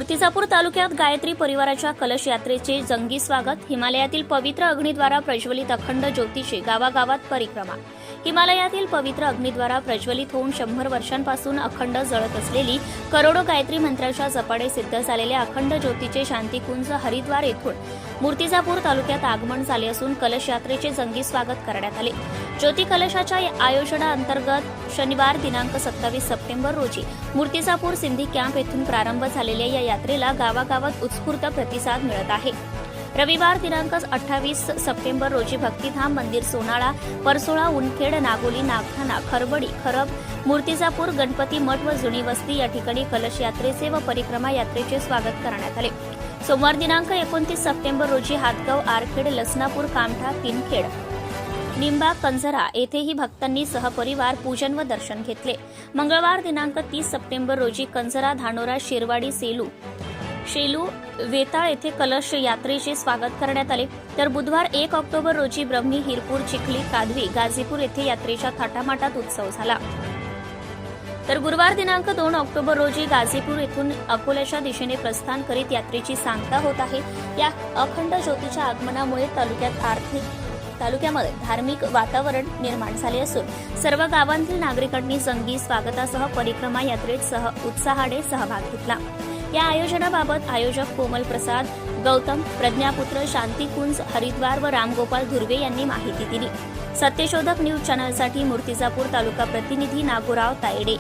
मूर्तिजापूर तालुक्यात गायत्री परिवाराच्या कलश यात्रेचे जंगी स्वागत। हिमालयातील पवित्र अग्नीद्वारा प्रज्वलित अखंड ज्योतीची गावागावात परिक्रमा। हिमालयातील पवित्र अग्नीद्वारा प्रज्वलित होऊन 100 वर्षांपासून अखंड जळत असलेली करोडो गायत्री मंत्राच्या जपाडे सिद्ध झालेल्या अखंड ज्योतीचे शांतिकुंज हरिद्वार येथून मूर्तिजापूर तालुक्यात आगमन झाले असून कलश यात्रेचे जंगी स्वागत करण्यात आले। ज्योती कलशाच्या आयोजनाअंतर्गत शनिवार दिनांक 27 सप्टेंबर रोजी मूर्तिजापूर सिंधी कॅम्प येथून प्रारंभ झालेल्या या यात्रेला गावागावात उत्स्फूर्त प्रतिसाद मिळत आहे। रविवार दिनांक 28 सप्टेंबर रोजी भक्तिधाम मंदिर सोनाळा, परसोळा, उनखेड, नागोली, नागठाणा, खरबडी, खरब, मूर्तिजापूर, गणपती मठ व जुनी वस्ती या ठिकाणी कलश यात्रेचे व परिक्रमा यात्रेचे स्वागत करण्यात आले। सोमवार दिनांक 29 सप्टेंबर रोजी हातगाव, आरखेड, लसनापूर, कामठा, किनखेड, निंबा, कंझरा येथेही भक्तांनी सहपरिवार पूजन व दर्शन घेतले। मंगळवार दिनांक 30 सप्टेंबर रोजी कंझरा, धानोरा, शिरवाडी, शेलू, वेताळ येथे कलश यात्रेचे स्वागत करण्यात आले। तर बुधवार 1 ऑक्टोबर रोजी ब्रह्मी, हिरपूर, चिखली, कादवी, गाझीपूर येथे यात्रेच्या थाटामाटात उत्सव झाला। तर गुरुवार दिनांक 2 ऑक्टोबर रोजी गाझीपूर येथून अकोल्याच्या दिशेने प्रस्थान करीत यात्रेची सांगता होत आहे। या अखंड ज्योतीच्या आगमनामुळे तालुक्यामध्ये धार्मिक वातावरण निर्माण झाले असून सर्व गावांतील नागरिकांनी जंगी स्वागतासह परिक्रमा यात्रेत उत्साहाने सहभाग घेतला। या आयोजनाबाबत आयोजक कोमल प्रसाद गौतम, प्रज्ञापुत्र, शांतिकुंज हरिद्वार व रामगोपाल धुर्वे यांनी माहिती दिली। सत्यशोधक न्यूज चॅनलसाठी मूर्तिजापूर तालुका प्रतिनिधी नागोराव तायडे।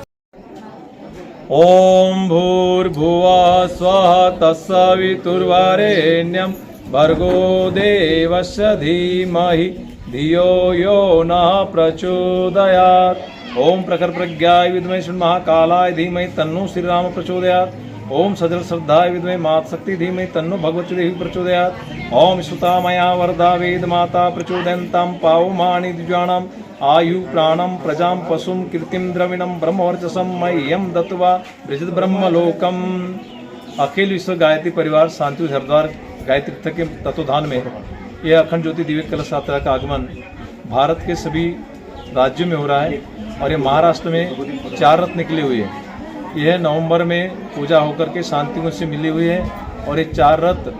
ओम भूर्भुवः स्वः तत्सवितुर्वरेण्यं भर्गो देवस्य धीमहि धियो यो नः प्रचोदयात्। ओम प्रखर प्रज्ञाय विद्महे महाकालाय धीमहि तन्नो श्रीराम प्रचोदयात्। ओम सजल श्रद्धाय विद्महे मातशक्ति धीमहि तन्नो भगवती देवी प्रचोदयात्। ओम सुता मया वरदा वेद माता प्रचोदयन्तां पावमानि द्विजानाम् आयु प्राणं प्रजां पशुं कीर्तिं द्रविणं ब्रह्मवर्चसं मह्यं दत्त्वा ब्रजत ब्रह्मलोकम्। अखिल विश्व गायत्री परिवार शांति हरिद्वार गायत्री तीर्थ के तत्वधान में यह अखंड ज्योति दिव्य कलश यात्रा का आगमन भारत के सभी राज्यों में हो रहा है और ये महाराष्ट्र में 4 रथ निकले हुए हैं। यह नवंबर में पूजा होकर के शांतिकुंज से मिली हुई है और ये 4 रथ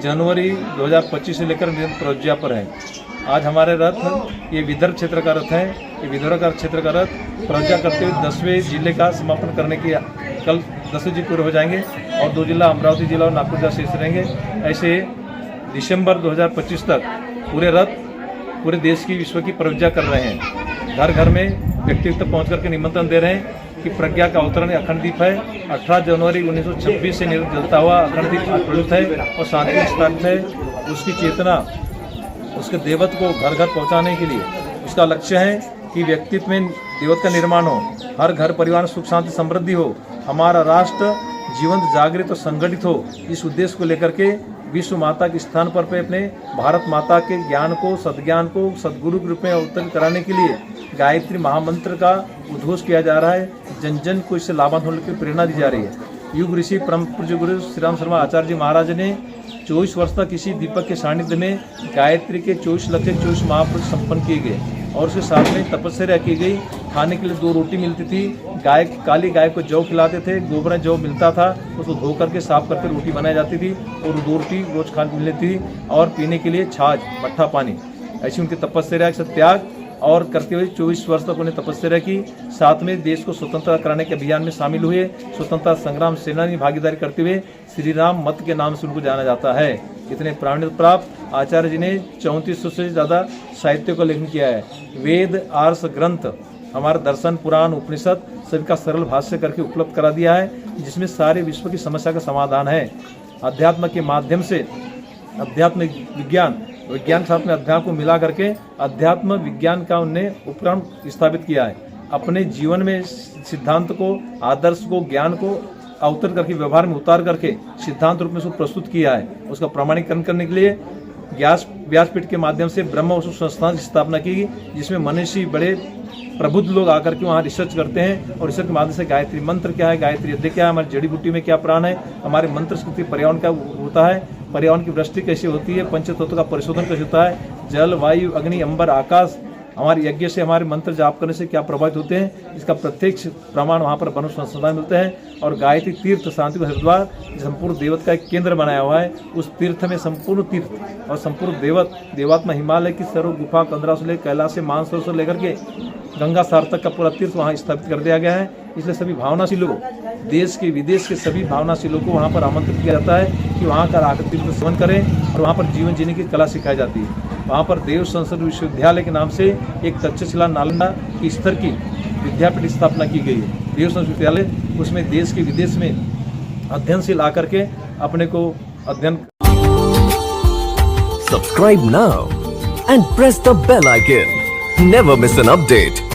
जनवरी 2025 से लेकर प्रज्ञा पर है। आज हमारे रथ ये विदर्भ क्षेत्र का रथ है। ये विदर्भ का क्षेत्र का रथ प्रज्ञा करते हुए 10वें जिले का समापन करने की कल 10वें जिले पूरे हो जाएंगे और 2 जिला अमरावती जिला और नागपुर जिला शेष रहेंगे। ऐसे दिसंबर 2025 तक पूरे रथ पूरे देश की विश्व की प्रज्ञा कर रहे हैं। घर घर में व्यक्ति तक पहुँच करके निमंत्रण दे रहे हैं कि प्रज्ञा का अवतरण अखंड दीप है। 18 जनवरी 1926 से जलता हुआ अखंड दीप प्रज्वलित है और शांति स्थापित है। उसकी चेतना उसके देवत्व को घर घर पहुंचाने के लिए उसका लक्ष्य है कि व्यक्तित्व में देवत्व का निर्माण हो, हर घर परिवार में सुख शांति समृद्धि हो, हमारा राष्ट्र जीवंत जागृत और संगठित हो। इस उद्देश्य को लेकर के विश्व माता के स्थान पर अपने भारत माता के ज्ञान को, सद्ज्ञान को सद्गुरु के रूप में अवतरित कराने के लिए गायत्री महामंत्र का उद्घोष किया जा रहा है। जन जन को इससे लाभान्वित होने की प्रेरणा दी जा रही है। युग ऋषि परम पूज्य गुरु श्री राम शर्मा आचार्य जी महाराज ने 24 वर्ष तक इसी दीपक के सानिध्य में गायत्री के 24 लक्ष्य 24 महापुरुष संपन्न किए गए और उसके साथ में तपस्या की गई। खाने के लिए 2 रोटी मिलती थी। काली गाय को जौ खिलाते थे, गोबर जौ मिलता था, उसको धो करके साफ करके रोटी बनाई जाती थी और 2 रोटी रोज खाने मिलती थी और पीने के लिए छाछ, मट्ठा पानी। ऐसी उनकी तपस्या से त्याग और करते हुए 24 वर्ष तक उन्हें तपस्या की। साथ में देश को स्वतंत्र कराने के अभियान में शामिल हुए। स्वतंत्रता संग्राम सेनानी भागीदारी करते हुए श्री राम मत के नाम से उनको जाना जाता है। इतने प्राणित प्राप्त आचार्य जी ने 3400 से ज़्यादा साहित्य का लेखन किया है। वेद, आर्ष ग्रंथ, हमारे दर्शन, पुराण, उपनिषद सभी का सरल भाष्य करके उपलब्ध करा दिया है, जिसमें सारे विश्व की समस्या का समाधान है। अध्यात्म के माध्यम से अध्यात्म विज्ञान के साथ में अध्यात्म को मिला करके अध्यात्म विज्ञान का उन्होंने उपकरण स्थापित किया है। अपने जीवन में सिद्धांत को, आदर्श को, ज्ञान को अवतरित करके व्यवहार में उतार करके सिद्धांत रूप में उसको प्रस्तुत किया है। उसका प्रमाणीकरण करने के लिए व्यासपीठ के माध्यम से ब्रह्म वस्तु संस्थान की स्थापना की, जिसमें मनीषी बड़े प्रबुद्ध लोग आकर के वहाँ रिसर्च करते हैं और रिसर्च के माध्यम से गायत्री मंत्र क्या है, गायत्री यज्ञ क्या है, हमारी जड़ी बूटी में क्या प्राण है, हमारे मंत्र स्कृति पर्यावरण का होता है, पर्यावरण की वृष्टि कैसे होती है, पंचतत्व का परिशोधन कैसे होता है, जल, वायु, अग्नि, अंबर, आकाश हमारे यज्ञ से, हमारे मंत्र जाप करने से क्या प्रभावित होते हैं, इसका प्रत्यक्ष प्रमाण वहाँ पर मनुष्य संस्थान मिलते हैं। और गायत्री तीर्थ शांति हरिद्वार संपूर्ण देवत का एक केंद्र बनाया हुआ है। उस तीर्थ में संपूर्ण तीर्थ और संपूर्ण देवात्मा हिमालय की सर्व गुफा, कंदरा से लेकर कैलाश से मानसरोवर से लेकर के गंगा सार तक का पूरा तीर्थ वहाँ स्थापित कर दिया गया है। इसलिए सभी भावनाशील लोग, देश के विदेश के सभी भावनाशील लोगों को वहाँ पर आमंत्रित किया जाता है कि वहाँ का आकर तीर्थ सेवन करें और वहाँ पर जीवन जीने की कला सिखाई जाती है। वहाँ पर देव संस्कृत विश्वविद्यालय के नाम से एक तक्षशिला नालंदा की स्तर की विद्यापीठ स्थापना की गई है। देव संस्कृत विश्वविद्यालय, उसमें देश के विदेश में अध्ययन से ला करके अपने को अध्ययन। Subscribe now and press the bell icon. Never miss an update.